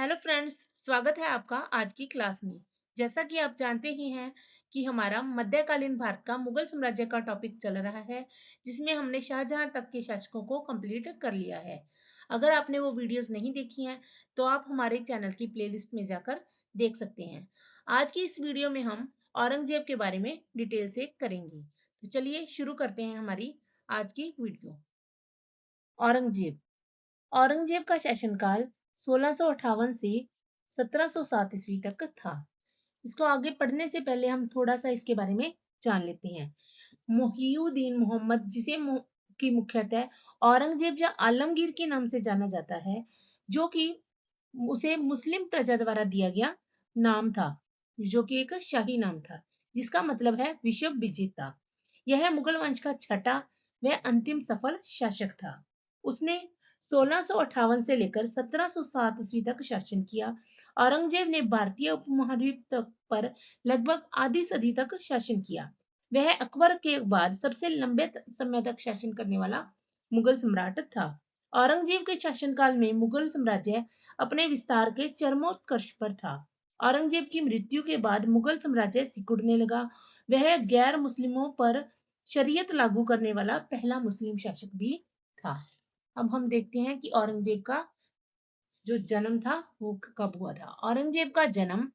Hello friends, स्वागत है आपका आज की क्लास में। जैसा कि आप जानते ही हैं कि हमारा मध्यकालीन भारत का मुगल साम्राज्य का टॉपिक चल रहा है, जिसमें हमने शाहजहां तक के शासकों को कंप्लीट कर लिया है। अगर आपने वो वीडियोस नहीं देखी हैं, तो आप हमारे चैनल की प्लेलिस्ट में जाकर देख सकते हैं। आज की इस वीडियो में हम औरंगजेब के बारे में डिटेल से करेंगे। तो चलिए शुरू करते हैं हमारी आज की वीडियो। औरंगजेब औरंगजेब का शासनकाल 1658 से 1707 ईस्वी तक था। इसको आगे पढ़ने से पहले हम थोड़ा सा इसके बारे में जान लेते हैं। मुहिउद्दीन मोहम्मद, की मुख्यतः औरंगजेब या आलमगीर के नाम से जाना जाता है, जो कि उसे मुस्लिम प्रजा द्वारा दिया गया नाम था, जो कि एक शाही नाम था, जिसका मतलब है विश्व विजेता। यह मुगल वंश का छठा व अंतिम सफल शासक था। उसने 1658 से लेकर 1707 ईस्वी तक शासन किया। औरंगजेब ने भारतीय उपमहाद्वीप तक पर लगभग आधी सदी तक शासन किया। वह अकबर के बाद सबसे लंबे समय तक शासन करने वाला मुगल सम्राट था। औरंगजेब के शासनकाल में मुगल साम्राज्य अपने विस्तार के चरमोत्कर्ष पर था। औरंगजेब की मृत्यु के बाद मुगल साम्राज्य सिकुड़ने लगा। वह गैर मुस्लिमों पर शरीयत लागू करने वाला पहला मुस्लिम शासक भी था। अब हम देखते हैं कि औरंगजेब का जो जन्म था वो कब हुआ था। औरंगजेब का जन्म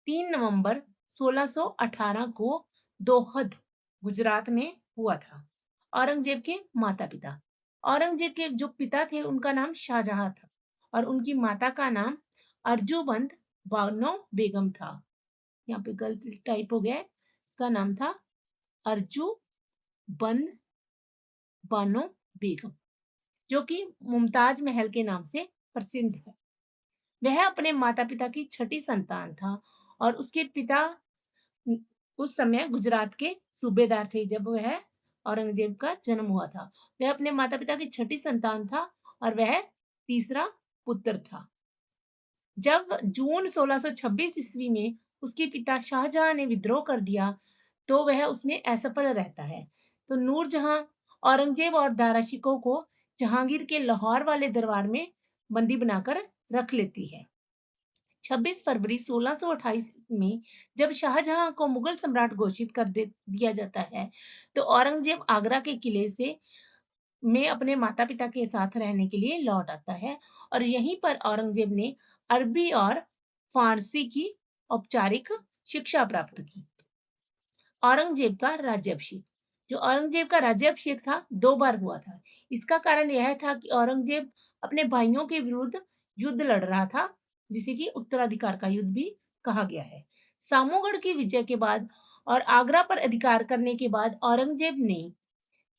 3 नवंबर 1618 को दोहद, गुजरात में हुआ था। औरंगजेब के माता-पिता। औरंगजेब के जो पिता थे उनका नाम शाहजहां था और उनकी माता का नाम अर्जुबंद बानो बेगम था। यहाँ पे गलत टाइप हो गया है। इसका नाम था अर्जुबंद बानो बेगम, जो कि मुमताज महल के नाम से प्रसिद्ध है। वह अपने माता-पिता की छठी संतान था और उसके पिता उस समय गुजरात के सूबेदार थे जब वह औरंगजेब का जन्म हुआ था। वह अपने माता-पिता की छठी संतान था और वह तीसरा पुत्र था। जब जून 1626 ईस्वी में उसके पिता शाहजहां ने विद्रोह कर दिया, तो वह उसमें असफल रहता है। तो नूरजहां औरंगजेब और दारा शिकोह को जहांगीर के लाहौर वाले दरबार में बंदी बनाकर रख लेती है। 26 फरवरी 1628 में जब शाहजहां को मुगल सम्राट घोषित कर दे दिया जाता है, तो औरंगजेब आगरा के किले से में अपने माता-पिता के साथ रहने के लिए लौट आता है और यहीं पर औरंगजेब ने अरबी और फारसी की औपचारिक शिक्षा प्राप्त की। औरंगजेब का राज्याभिषेक। जो औरंगजेब का राज्याभिषेक था, 2 बार हुआ था। इसका कारण यह था कि औरंगजेब अपने भाइयों के विरुद्ध युद्ध लड़ रहा था, जिसे कि उत्तराधिकार का युद्ध भी कहा गया है। सामूगढ़ की विजय के बाद और आगरा पर अधिकार करने के बाद औरंगजेब ने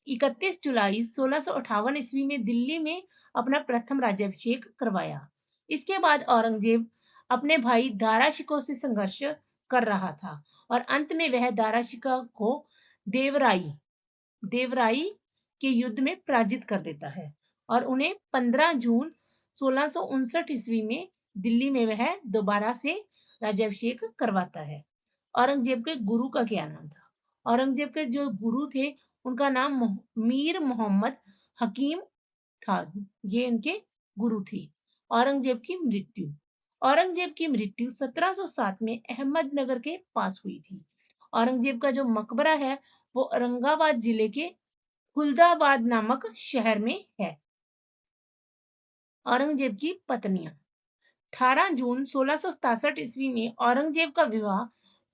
31 जुलाई 1658 ईस्वी में दिल्ली में अपना प्रथम राज्याभिषेक करवाया। इसके बाद औरंगजेब अपने भाई दारा शिकोह से संघर्ष कर रहा था और अंत में वह दारा शिकोह को देवराई देवराई के युद्ध में पराजित कर देता है और उन्हें 15 जून 1659 ईस्वी में दिल्ली में वह दोबारा से राज्याभिषेक करवाता है। औरंगजेब के गुरु का क्या नाम था? औरंगजेब के जो गुरु थे उनका नाम मीर मोहम्मद हकीम था। ये इनके गुरु थे। औरंगजेब की मृत्यु। औरंगजेब की मृत्यु 1707 में अहमदनगर के पास हुई थी। औरंगजेब का जो मकबरा है वो औरंगाबाद जिले के खुलदाबाद नामक शहर में है। औरंगजेब की पत्नियां। 18 जून 1667 ईस्वी में औरंगजेब का विवाह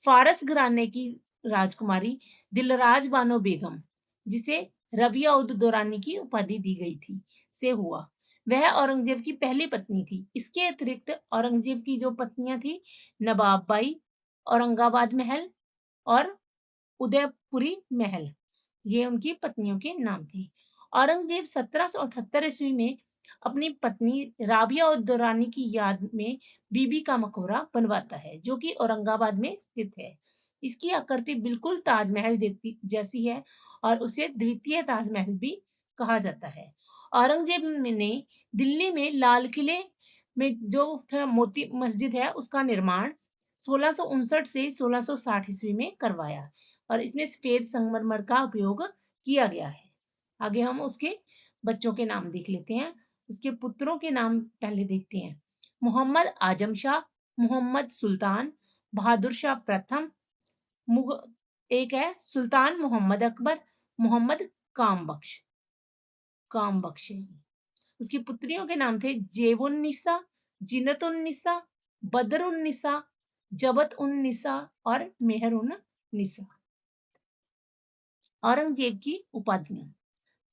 फारस घराने की राजकुमारी दिलराज बानो बेगम, जिसे रबिया उद दौरानी की उपाधि दी गई थी, से हुआ। वह औरंगजेब की पहली पत्नी थी। इसके अतिरिक्त औरंगजेब की जो पत्नियां थी, नवाब बाई, औरंगाबाद महल और उदयपुरी महल, ये उनकी पत्नियों के नाम थे। औरंगजेब 1778 ईस्वी में अपनी पत्नी राबिया उद दौरानी की याद में बीबी का मकबरा बनवाता है, जो कि औरंगाबाद में स्थित है। इसकी आकृति बिल्कुल ताजमहल जैसी है और उसे द्वितीय ताजमहल भी कहा जाता है। औरंगजेब ने दिल्ली में लाल किले में जो मोती मस्जिद है उसका निर्माण 1659 से 1660 ईस्वी में करवाया और इसमें सफेद संगमरमर का उपयोग किया गया है। आगे हम उसके बच्चों के नाम देख लेते हैं। उसके पुत्रों के नाम पहले देखते हैं। मोहम्मद आजम शाह, मोहम्मद सुल्तान, बहादुर शाह प्रथम, मुग एक है सुल्तान मोहम्मद अकबर, मोहम्मद कामबख्श कामबख्श है। उसकी पुत्रियों के नाम थे जेवुन्निसा, जिनतुन्निसा, बदरुन्निसा, जबतउन्निसा और मेहरुन्निसा। औरंगजेब की उपाधियां।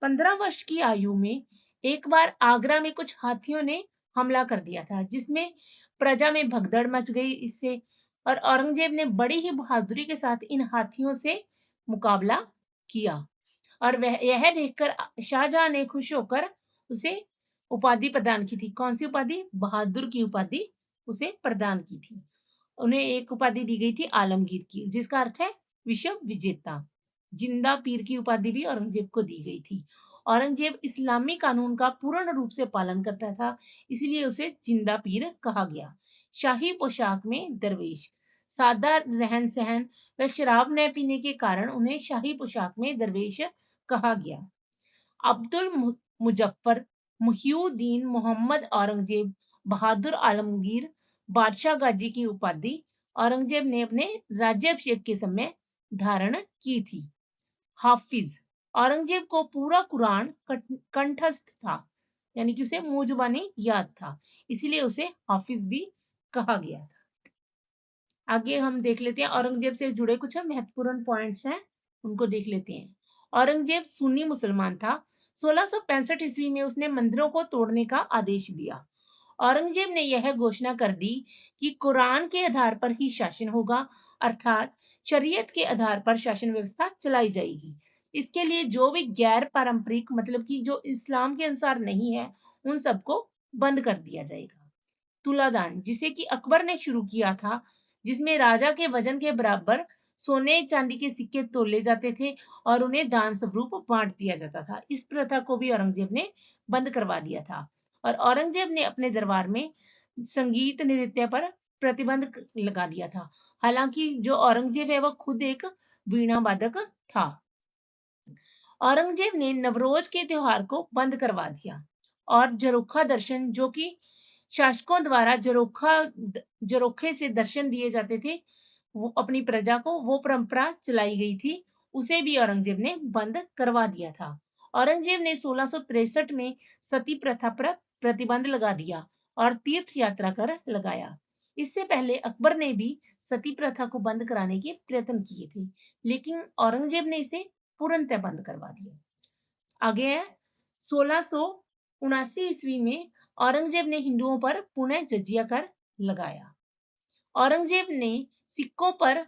15 वर्ष की आयु में एक बार आगरा में कुछ हाथियों ने हमला कर दिया था, जिसमें प्रजा में भगदड़ मच गई इससे, और औरंगजेब ने बड़ी ही बहादुरी के साथ इन हाथियों से मुकाबला किया। और वह यह देखकर शाहजहां ने खुश होकर उसे उपाधि प्रदान की थी। कौन सी उपाधि? बहादुर की उपाधि उसे प्रदान की थी। उन्हें एक उपाधि दी गई थी आलमगीर की, जिसका अर्थ है विश्व विजेता। जिंदा पीर की उपाधि भी औरंगजेब को दी गई थी। औरंगजेब इस्लामी कानून का पूर्ण रूप से पालन करता था, इसलिए उसे जिंदा पीर कहा गया। शाही पोशाक में दरवेश, सादा रहन सहन व शराब न पीने के कारण उन्हें शाही पोशाक में दरवेश कहा गया। अब्दुल मुजफ्फर, मुहिउद्दीन मोहम्मद औरंगजेब, बहादुर आलमगीर, बादशाह गाजी की उपाधि औरंगजेब ने अपने राज्याभिषेक के समय धारण की थी। हाफिज, औरंगजेब को पूरा कुरान कंठस्थ था, यानी कि उसे मुंह जुबानी याद था, इसीलिए उसे हाफिज भी कहा गया था। आगे हम देख लेते हैं औरंगजेब से जुड़े कुछ महत्वपूर्ण पॉइंट्स हैं, उनको देख लेते हैं। औरंगजेब सुन्नी मुसलमान था। 1665 ईस्वी में उसने मंदिरों को तोड़ने का आदेश दिया। औरंगजेब ने यह घोषणा कर दी कि कुरान के आधार पर ही शासन होगा, अर्थात शरीयत के आधार पर शासन व्यवस्था चलाई जाएगी। इसके लिए जो भी गैर पारंपरिक, मतलब कि जो इस्लाम के अनुसार नहीं है, उन सबको बंद कर दिया जाएगा। तुलादान, जिसे कि अकबर ने शुरू किया था, जिसमें राजा के वजन के बराबर सोने चांदी के सिक्के तोले जाते थे और उन्हें दान स्वरूप बांट दिया जाता था। इस प्रथा को भी औरंगजेब ने बंद करवा दिया था। और औरंगजेब ने अपने दरबार में संगीत नृत्य पर प्रतिबंध लगा दिया था। हालांकि जो औरंगजेब है वह खुद एक वीणा वादक था। औरंगजेब ने नवरोज के त्योहार को बंद करवा दिया और जरोखा दर्शन, जो कि शासकों द्वारा जरोखे से दर्शन दिए जाते थे वो अपनी प्रजा को, वो परंपरा चलाई गई थी, उसे भी औरंगजेब ने बंद करवा दिया था। औरंगजेब ने 1663 में सती प्रथा पर प्रतिबंध लगा दिया और तीर्थ यात्रा कर लगाया। इससे पहले अकबर ने भी सती प्रथा को बंद कराने के प्रयत्न किए थे, लेकिन औरंगजेब ने इसे पूर्णतः बंद करवा दिया। आगे है 1679 ईस्वी में औरंगजेब ने हिंदुओं पर पुनः जजिया कर लगाया। औरंगजेब ने सिक्कों पर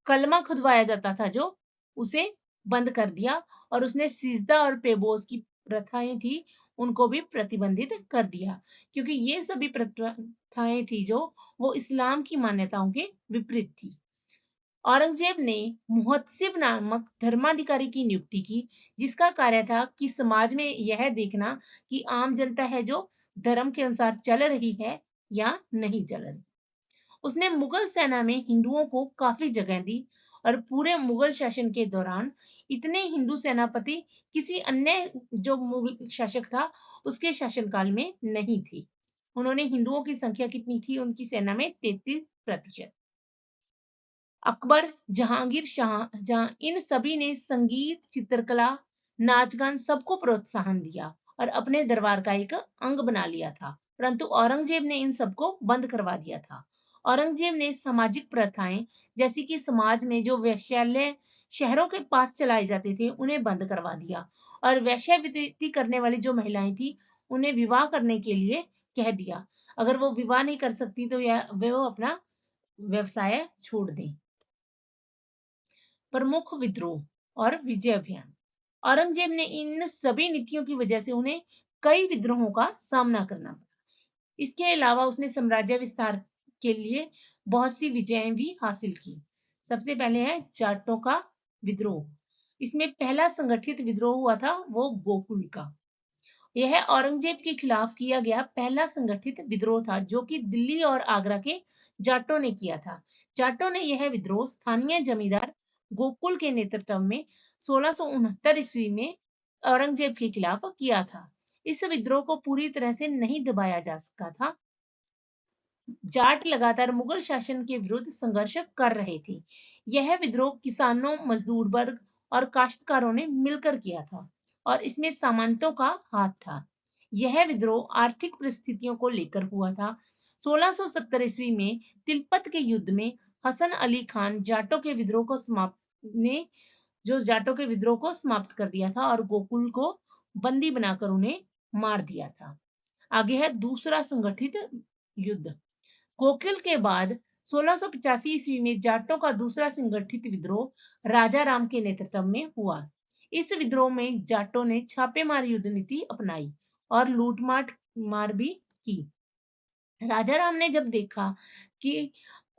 कलमा खुदवाया जाता था, जो उसे बंद कर दिया, और उसने सिजदा और पेबोज की प्रथाएं थी, उनको भी प्रतिबंधित कर दिया, क्योंकि ये सभी प्रथाएं थी जो वो इस्लाम की मान्यताओं के विपरीत थी। औरंगजेब ने मुहत्सिब नामक धर्माधिकारी की नियुक्ति की, जिसका कार्य था कि समाज में यह देखना कि आम जनता है जो धर्म के अनुसार चल रही है या नहीं चल रही। उसने मुगल सेना में हिंदुओं को काफी जगह दी और पूरे मुगल शासन के दौरान इतने हिंदू सेनापति किसी अन्य जो मुगल शासक था उसके शासनकाल में नहीं थी। उन्होंने हिंदुओं की संख्या कितनी थी उनकी सेना में? 33%। अकबर, जहांगीर, शाहजहां, इन सभी ने संगीत, चित्रकला, नाच गान सबको प्रोत्साहन दिया और अपने दरबार का एक अंग बना लिया था, परंतु औरंगजेब ने इन सबको बंद करवा दिया था। औरंगजेब ने सामाजिक प्रथाएं, जैसे कि समाज में जो वैश्यालय शहरों के पास चलाए जाते थे उन्हें बंद करवा दिया, और वैश्यावृत्ति करने वाली जो महिलाएं थी उन्हें विवाह करने के लिए कह दिया। अगर वो विवाह नहीं कर सकती तो या वो अपना व्यवसाय छोड़ दें। प्रमुख विद्रोह और विजय अभियान। औरंगजेब ने इन सभी नीतियों की वजह से उन्हें कई विद्रोहों का सामना करना पड़ा। इसके अलावा उसने साम्राज्य विस्तार के लिए बहुत सी विजयें भी हासिल की। सबसे पहले है जाटों का विद्रोह। इसमें पहला संगठित विद्रोह हुआ था वो गोकुल का। यह औरंगजेब के खिलाफ किया गया पहला संगठित विद्रोह था, जो कि दिल्ली और आगरा के जाटों ने किया था। जाटों ने यह विद्रोह स्थानीय जमींदार गोकुल के नेतृत्व में 1669 ईस्वी में औरंगजेब के खिलाफ किया था। इस विद्रोह को पूरी तरह से नहीं दबाया जा सका था, जाट लगातार मुगल शासन के विरुद्ध संघर्ष कर रहे थे। यह विद्रोह किसानों, मजदूर वर्ग और काश्तकारों ने मिलकर किया था और इसमें सामंतों का हाथ था। यह विद्रोह आर्थिक परिस्थितियों को लेकर हुआ था। 1670 ईस्वी में तिलपत के युद्ध में हसन अली खान जाटों के विद्रोह को समाप्त कर दिया था और गोकुल को बंदी बनाकर उन्हें मार दिया था। आगे है दूसरा संगठित युद्ध। गोकुल के बाद 1685 ईस्वी में जाटों का दूसरा संगठित विद्रोह राजा राम के नेतृत्व में हुआ। इस विद्रोह में जाटों ने छापेमार युद्ध नीति अपनाई और लूटमार मार भी की। राजा राम ने जब देखा कि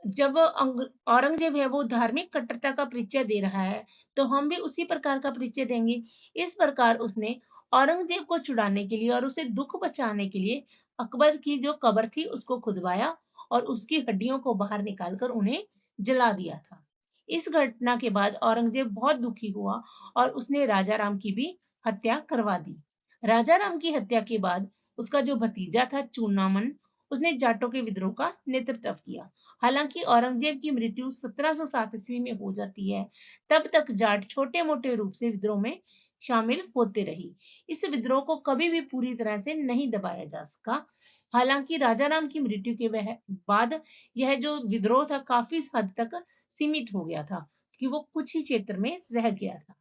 जब औरंगजेब है वो धार्मिक कट्टरता का परिचय दे रहा है, तो हम भी उसी प्रकार का परिचय देंगे। इस प्रकार उसने औरंगजेब को छुड़ाने के लिए और उसे दुख बचाने के लिए अकबर की जो कब्र थी उसको खुदवाया और उसकी हड्डियों को बाहर निकालकर उन्हें जला दिया था। इस घटना के बाद औरंगजेब बहुत दुखी हुआ और उसने राजा राम की भी हत्या करवा दी। राजा राम की हत्या के बाद उसका जो भतीजा था चूनामन, उसने जाटों के विद्रोह का नेतृत्व किया। हालांकि औरंगजेब की मृत्यु 1707 ईस्वी में हो जाती है, तब तक जाट छोटे मोटे रूप से विद्रोह में शामिल होते रही। इस विद्रोह को कभी भी पूरी तरह से नहीं दबाया जा सका। हालांकि राजा राम की मृत्यु के बाद यह जो विद्रोह था काफी हद तक सीमित हो गया था कि वो कुछ ही क्षेत्र में रह गया था।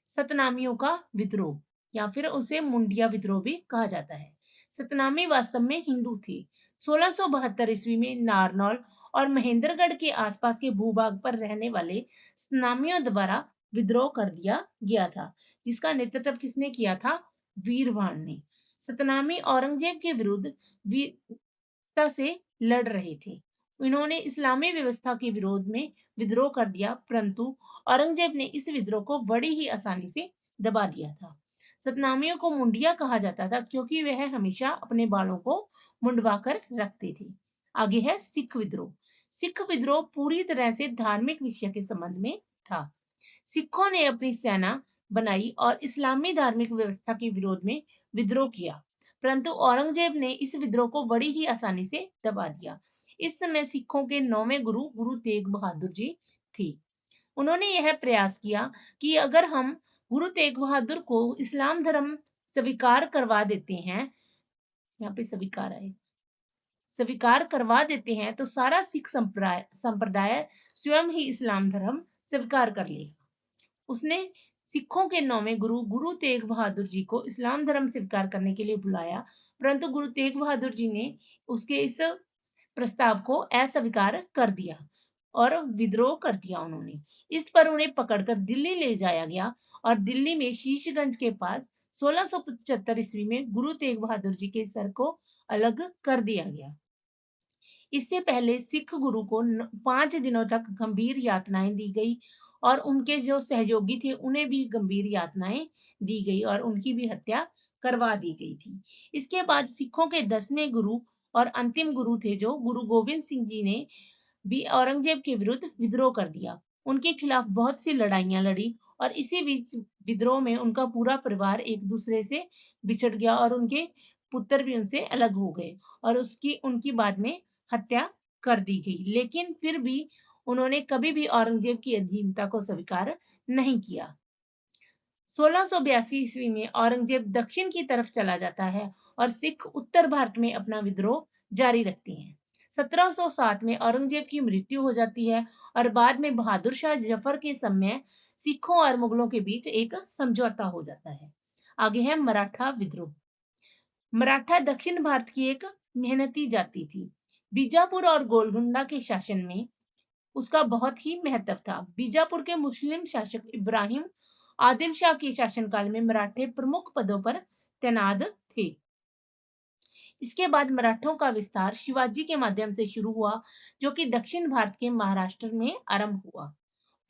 सतनामियों का विद्रोह या फिर उसे मुंडिया विद्रोह भी कहा जाता है। सतनामी वास्तव में हिंदू थे। 1672 ईस्वी में नारनौल और महेंद्रगढ़ के आसपास के भूभाग पर रहने वाले सतनामियों द्वारा विद्रोह कर दिया गया था, जिसका नेतृत्व किसने किया था? वीरवान ने। सतनामी औरंगजेब के विरुद्ध वीरता से लड़ रहे थे। इन्होंने इस्लामी व्यवस्था के विरोध में विद्रोह कर दिया, परंतु औरंगजेब ने इस विद्रोह को बड़ी ही आसानी से दबा दिया था। सतनामियों को मुंडिया कहा जाता था क्योंकि वह हमेशा अपने बालों को मुंडवा कर रखते थे। आगे है सिख विद्रोह। सिख विद्रोह पूरी तरह से धार्मिक विषय के संबंध में था। सिखों ने अपनी सेना बनाई और इस्लामी धार्मिक व्यवस्था के विरोध में विद्रोह किया, परंतु औरंगजेब ने इस विद्रोह को बड़ी ही आसानी से दबा दिया। इस समय सिखों के 9वें गुरु गुरु तेग बहादुर जी थे। उन्होंने यह प्रयास किया कि अगर हम गुरु तेग बहादुर को इस्लाम धर्म स्वीकार करवा देते हैं, यहाँ पे स्वीकार करवा देते हैं तो सारा सिख संप्रदाय स्वयं ही इस्लाम धर्म स्वीकार कर लेगा। उसने सिखों के 9वें गुरु गुरु तेग बहादुर जी को इस्लाम धर्म स्वीकार करने के लिए बुलाया, परंतु गुरु तेग बहादुर जी ने उसके इस प्रस्ताव को अस्वीकार कर दिया और विद्रोह कर दिया उन्होंने। इस पर उन्हें पकड़कर दिल्ली ले जाया गया और दिल्ली में शीशगंज के पास 1675 ईस्वी में गुरु तेग बहादुर जी के सर को अलग कर दिया गया। इससे पहले सिख गुरु को 5 दिनों तक गंभीर यातनाएं दी गई और उनके जो सहयोगी थे उन्हें भी गंभीर यातनाएं दी गई और उनकी भी हत्या करवा दी गई थी। इसके बाद सिखों के 10वें गुरु और अंतिम गुरु थे जो गुरु गोविंद सिंह जी ने भी औरंगजेब के विरुद्ध विद्रोह कर दिया। उनके खिलाफ बहुत सी लड़ाइयां लड़ी और इसी बीच विद्रोह में उनका पूरा परिवार एक दूसरे से बिछड़ गया और उनके पुत्र भी उनसे अलग हो गए और उसकी उनकी बाद में हत्या कर दी गई। लेकिन फिर भी उन्होंने कभी भी औरंगजेब की अधीनता को स्वीकार नहीं किया। 1682 ईस्वी में औरंगजेब दक्षिण की तरफ चला जाता है और सिख उत्तर भारत में अपना विद्रोह जारी रखते हैं। 1707 में औरंगजेब की मृत्यु हो जाती है और बाद में बहादुर शाह जफर के समय सिखों और मुगलों के बीच एक समझौता हो जाता है। आगे है मराठा विद्रोह। मराठा दक्षिण भारत की एक मेहनती जाति थी। बीजापुर और गोलकुंडा के शासन में उसका बहुत ही महत्व था। बीजापुर के मुस्लिम शासक इब्राहिम आदिल शाह के शासनकाल में मराठे प्रमुख पदों पर तैनात थे। इसके बाद मराठों का विस्तार शिवाजी के माध्यम से शुरू हुआ, जो कि दक्षिण भारत के महाराष्ट्र में आरंभ हुआ।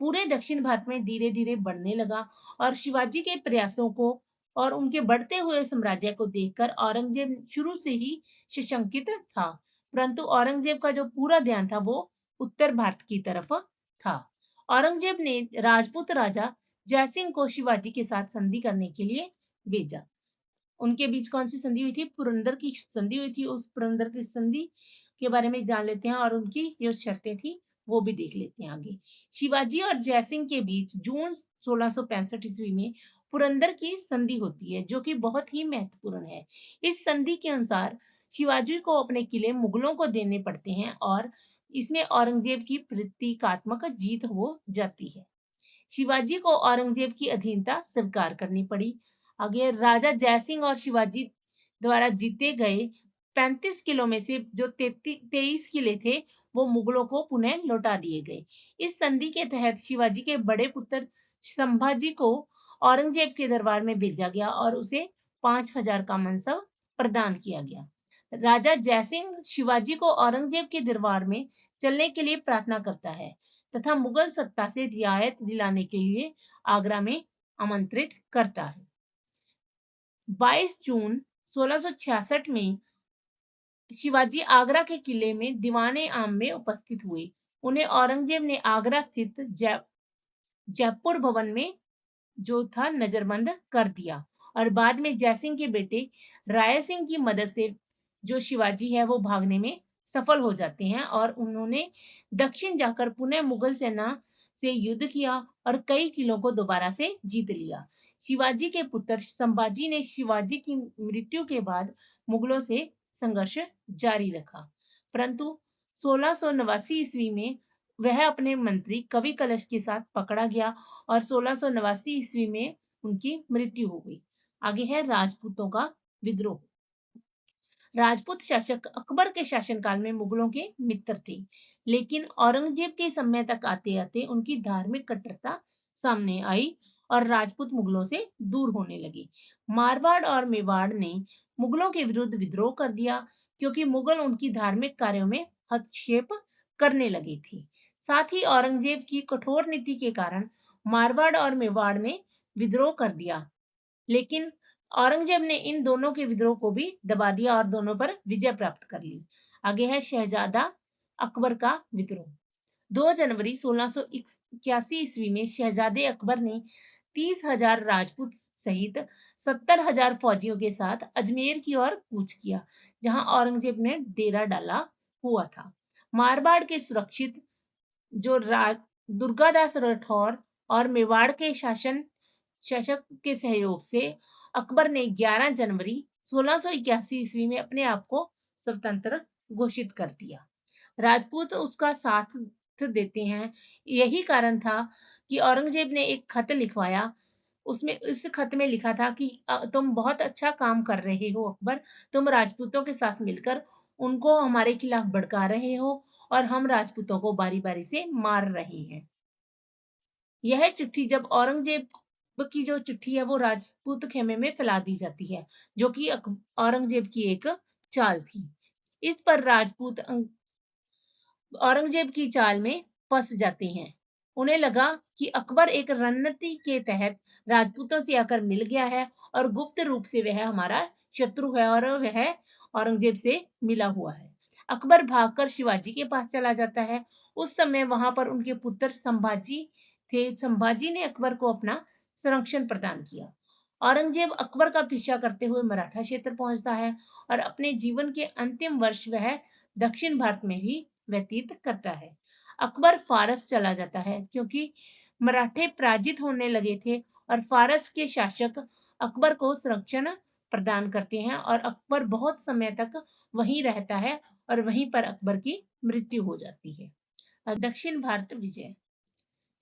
पूरे दक्षिण भारत में धीरे धीरे बढ़ने लगा और शिवाजी के प्रयासों को और उनके बढ़ते हुए साम्राज्य को देखकर औरंगजेब शुरू से ही सशंकित था, परंतु औरंगजेब का जो पूरा ध्यान था वो उत्तर भारत की तरफ था। औरंगजेब ने राजपूत राजा जयसिंह को शिवाजी के साथ संधि करने के लिए भेजा। उनके बीच कौन सी संधि हुई थी? पुरंदर की संधि हुई थी। उस पुरंदर की संधि के बारे में जान लेते हैं और उनकी जो शर्तें थी वो भी देख लेते हैं आगे। शिवाजी और जयसिंह के बीच जून 1665 ईस्वी में पुरंदर की संधि होती है, जो कि बहुत ही महत्वपूर्ण है। इस संधि के अनुसार शिवाजी को अपने किले मुगलों को देने पड़ते हैं और इसमें औरंगजेब की प्रतीकात्मक जीत हो जाती है। शिवाजी को औरंगजेब की अधीनता स्वीकार करनी पड़ी। आगे राजा जयसिंह और शिवाजी द्वारा जीते गए 35 किलो में से जो 23 किले थे वो मुगलों को पुनः लौटा दिए गए। इस संधि के तहत शिवाजी के बड़े पुत्र संभाजी को औरंगजेब के दरबार में भेजा गया और उसे 5,000 का मनसब प्रदान किया गया। राजा जयसिंह शिवाजी को औरंगजेब के दरबार में चलने के लिए प्रार्थना करता है तथा मुगल सत्ता से रियायत दिलाने के लिए आगरा में आमंत्रित करता है। 22 जून 1666 में शिवाजी आगरा के किले में दीवाने आम में उपस्थित हुए। उन्हें औरंगजेब ने आगरा स्थित जयपुर भवन में जो था नजरबंद कर दिया और बाद में जयसिंह के बेटे राय सिंह की मदद से जो शिवाजी है वो भागने में सफल हो जाते हैं और उन्होंने दक्षिण जाकर पुनः मुगल सेना से युद्ध किया और कई किलों को दोबारा से जीत लिया। शिवाजी के पुत्र संभाजी ने शिवाजी की मृत्यु के बाद मुगलों से संघर्ष जारी रखा, परंतु 1689 ईस्वी में वह अपने मंत्री कवि कलश के साथ पकड़ा गया और 1689 ईस्वी में उनकी मृत्यु हो गई। आगे है राजपूतों का विद्रोह। राजपूत शासक अकबर के शासनकाल में मुगलों के मित्र थे, लेकिन औरंगजेब के समय तक आते आते उनकी धार्मिक कट्टरता सामने आई और राजपूत मुगलों से दूर होने लगे। मारवाड़ और मेवाड़ ने मुगलों के विरुद्ध विद्रोह कर दिया क्योंकि मुगल उनकी धार्मिक कार्यों में हस्तक्षेप करने लगे थे। साथ ही औरंगजेब की कठोर नीति के कारण मारवाड़ और मेवाड़ ने विद्रोह कर दिया, लेकिन औरंगजेब ने इन दोनों के विद्रोह को भी दबा दिया और दोनों पर विजय प्राप्त कर ली। आगे है शहजादा अकबर का विद्रोह। 2 जनवरी 1681 ईस्वी में शहजादे अकबर ने 30,000 राजपूत सहित 70,000 फौजियों के साथ अजमेर की ओर कूच किया, जहां औरंगजेब ने डेरा डाला हुआ था। मारवाड़ के सुरक्षित जो राज दुर्गादास राठौर और मेवाड़ के शासक के सहयोग से अकबर ने 11 जनवरी 1681 ईस्वी में अपने आप को स्वतंत्र घोषित कर दिया। राजपूत उसका साथ देते हैं। यही कारण था कि औरंगजेब ने एक खत लिखवाया। उसमें इस खत में लिखा था कि तुम बहुत अच्छा काम कर रहे हो अकबर, तुम राजपूतों के साथ मिलकर उनको हमारे खिलाफ भड़का रहे हो और हम राजपूतों को बारी बारी से मार रहे हैं। यह चिट्ठी जब औरंगजेब की जो चिट्ठी है वो राजपूत खेमे में फैला दी जाती है, जो कि औरंगजेब की एक चाल थी। इस पर राजपूत औरंगजेब की चाल में फंस जाते हैं। उन्हें लगा कि अकबर एक रणनीति के तहत राजपूतों से आकर मिल गया है और गुप्त रूप से वह हमारा शत्रु है और वह औरंगजेब से मिला हुआ है। अकबर भागकर शिवाजी के पास चला जाता है। उस समय वहां पर उनके पुत्र संभाजी थे। संभाजी ने अकबर को अपना संरक्षण प्रदान किया। औरंगजेब अकबर का पीछा करते हुए मराठा क्षेत्र पहुंचता है और अपने जीवन के अंतिम वर्ष वह दक्षिण भारत में ही व्यतीत करता है। अकबर फारस चला जाता है क्योंकि मराठे पराजित होने लगे थे और फारस के शासक अकबर को संरक्षण प्रदान करते हैं और अकबर बहुत समय तक वहीं रहता है और वहीं पर अकबर की मृत्यु हो जाती है। दक्षिण भारत विजय।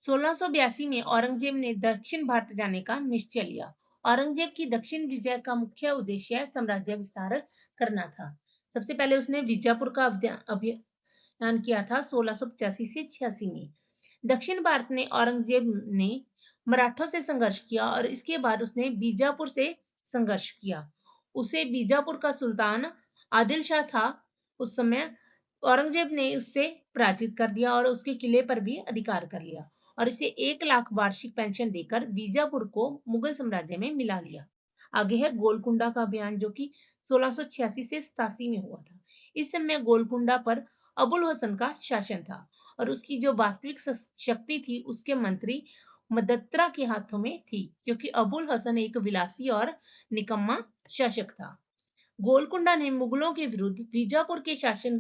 1682 में औरंगजेब ने दक्षिण भारत जाने का निश्चय लिया। औरंगजेब की दक्षिण विजय का मुख्य उद्देश्य साम्राज्य विस्तार करना था। सबसे पहले उसने बीजापुर का अभियान किया था 1685 से 86 में। दक्षिण भारत में औरंगजेब ने मराठों से संघर्ष किया और इसके बाद उसने बीजापुर से संघर्ष किया। उसे बीजापुर का सुल्तान आदिल शाह था उस समय। औरंगजेब ने उससे पराजित कर दिया और उसके किले पर भी अधिकार कर लिया और इसे 1 लाख वार्षिक पेंशन देकर बीजापुर को मुगल साम्राज्य में मिला लिया। आगे है गोलकुंडा का अभियान, जो कि 1686 से 87 में हुआ था। इस समय गोलकुंडा पर अबुल हसन का शासन था और उसकी जो वास्तविक शक्ति थी उसके मंत्री मदत्रा के हाथों में थी, क्योंकि अबुल हसन एक विलासी और निकम्मा शासक था। गोलकुंडा ने मुगलों के विरुद्ध बीजापुर के शासन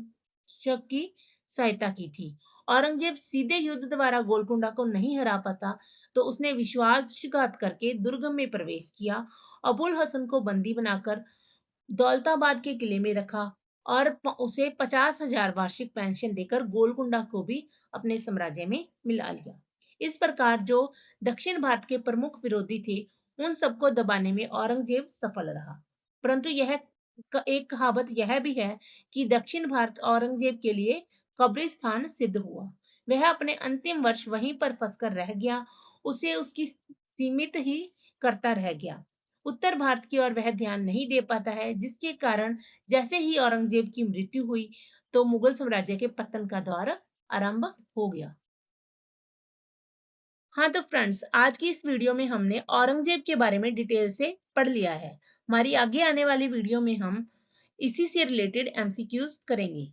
शक की सहायता की थी। औरंगजेब सीधे युद्ध द्वारा गोलकुंडा को नहीं हरा पाता, तो उसने विश्वासघात करके दुर्ग में प्रवेश किया, अबुल हसन को बंदी बनाकर दौलताबाद के किले में रखा और उसे 50,000 वार्षिक पेंशन देकर गोलकुंडा को भी अपने साम्राज्य में मिला लिया। इस प्रकार जो दक्षिण भारत के प्रमुख विरोधी थे, उन सबको दबाने में औरंगजेब सफल रहा। परंतु एक कहावत यह भी है कि दक्षिण भारत औरंगजेब के लिए कब्रिस्तान सिद्ध हुआ। वह अपने अंतिम वर्ष वहीं पर फंसकर रह गया, उसे उसकी सीमित ही करता रह गया। उत्तर भारत की ओर वह ध्यान नहीं दे पाता है, जिसके कारण जैसे ही औरंगजेब की मृत्यु हुई, तो मुगल साम्राज्य के पतन का दौर आरंभ हो गया। हाँ, तो फ्रेंड्स, आज की इस वीडियो में हमने औरंगजेब के बारे में डिटेल से पढ़ लिया है। हमारी आगे आने वाली वीडियो में हम इसी से रिलेटेड एमसीक्यूज करेंगे।